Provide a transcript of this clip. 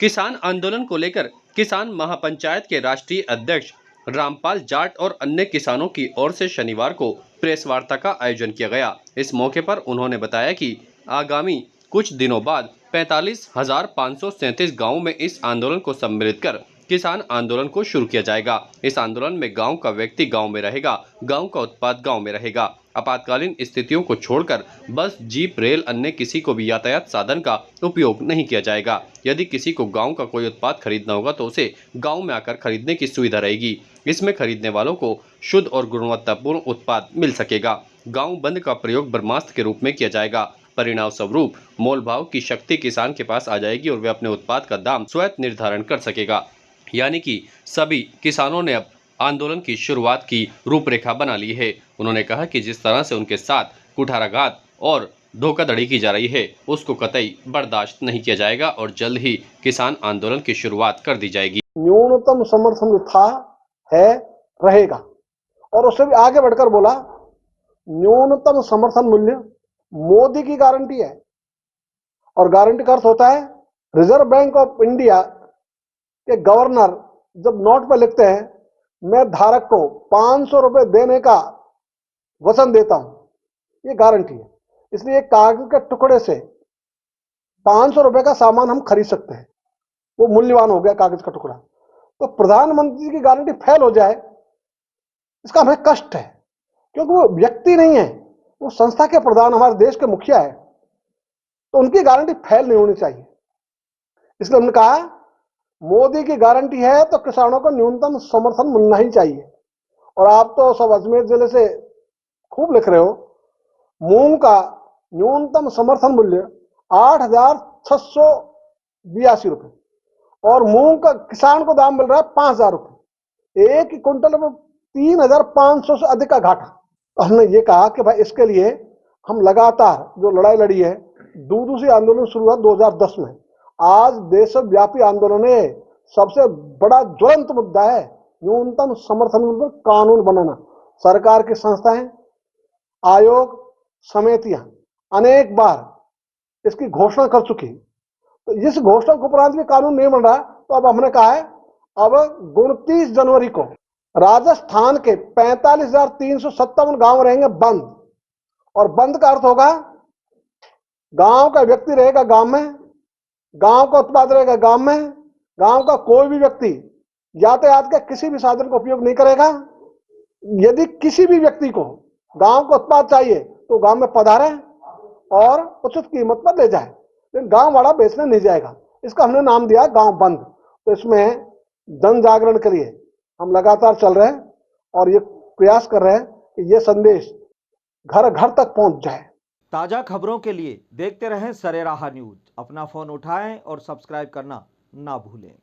किसान आंदोलन को लेकर किसान महापंचायत के राष्ट्रीय अध्यक्ष रामपाल जाट और अन्य किसानों की ओर से शनिवार को प्रेस वार्ता का आयोजन किया गया। इस मौके पर उन्होंने बताया कि आगामी कुछ दिनों बाद 45,537 गाँवों में इस आंदोलन को सम्मिलित कर किसान आंदोलन को शुरू किया जाएगा। इस आंदोलन में गांव का व्यक्ति गांव में रहेगा, गांव का उत्पाद गांव में रहेगा। आपातकालीन स्थितियों को छोड़कर बस, जीप, रेल, अन्य किसी को भी यातायात साधन का उपयोग नहीं किया जाएगा। यदि किसी को गांव का कोई उत्पाद खरीदना होगा तो उसे गांव में आकर खरीदने की सुविधा रहेगी। इसमें खरीदने वालों को शुद्ध और गुणवत्तापूर्ण उत्पाद मिल सकेगा। गाँव बंद का प्रयोग ब्रह्मास्त्र के रूप में किया जाएगा। परिणाम स्वरूप मोल भाव की शक्ति किसान के पास आ जाएगी और वे अपने उत्पाद का दाम स्वयं निर्धारण कर सकेगा। यानी कि सभी किसानों ने अब आंदोलन की शुरुआत की रूपरेखा बना ली है। उन्होंने कहा कि जिस तरह से उनके साथ कुठाराघात और धोखाधड़ी की जा रही है, उसको कतई बर्दाश्त नहीं किया जाएगा और जल्द ही किसान आंदोलन की शुरुआत कर दी जाएगी। न्यूनतम समर्थन था, है, रहेगा। और उससे भी आगे बढ़कर बोला, न्यूनतम समर्थन मूल्य मोदी की गारंटी है। और गारंटी का अर्थ होता है, रिजर्व बैंक ऑफ इंडिया के गवर्नर जब नोट पर लिखते हैं, मैं धारक को 500 रुपए देने का वचन देता हूं, ये गारंटी है। इसलिए कागज के टुकड़े से 500 रुपए का सामान हम खरीद सकते हैं, वो मूल्यवान हो गया कागज का टुकड़ा। तो प्रधानमंत्री की गारंटी फेल हो जाए, इसका हमें कष्ट है, क्योंकि वो व्यक्ति नहीं है, वो संस्था के प्रधान, हमारे देश के मुखिया है। तो उनकी गारंटी फेल नहीं होनी चाहिए। इसलिए हमने कहा, मोदी की गारंटी है तो किसानों को न्यूनतम समर्थन मिलना ही चाहिए। और आप तो सब अजमेर जिले से खूब लिख रहे हो, मूंग का न्यूनतम समर्थन मूल्य 8,682 रुपए और मूंग का किसान को दाम मिल रहा है 5,000 रुपए। एक क्विंटल में 3,500 से अधिक का घाटा। तो हमने ये कहा कि भाई इसके लिए हम लगातार जो लड़ाई लड़ी है, दूसरी आंदोलन शुरू हुआ 2010 में। आज देशव्यापी आंदोलन है, सबसे बड़ा ज्वलंत मुद्दा है न्यूनतम समर्थन मूल्य पर कानून बनाना। सरकार की संस्थाएं, आयोग, समितियां अनेक बार इसकी घोषणा कर चुकी। तो इस घोषणा के उपरांत भी कानून नहीं बन रहा, तो अब हमने कहा है, अब 29 जनवरी को राजस्थान के 45,357 गांव रहेंगे बंद। और बंद का अर्थ होगा, गांव का व्यक्ति रहेगा गांव में, गांव का उत्पाद रहेगा गांव में, गांव का कोई भी व्यक्ति यातायात के किसी भी साधन का उपयोग नहीं करेगा। यदि किसी भी व्यक्ति को गांव का उत्पाद चाहिए तो गांव में पधारे और उचित कीमत पर ले जाए, लेकिन गांव वाला बेचने नहीं जाएगा। इसका हमने नाम दिया गांव बंद। तो इसमें जन जागरण के लिए हम लगातार चल रहे हैं और ये प्रयास कर रहे हैं कि ये संदेश घर घर तक पहुंच जाए। ताज़ा खबरों के लिए देखते रहें सरेराह न्यूज। अपना फ़ोन उठाएं और सब्सक्राइब करना ना भूलें।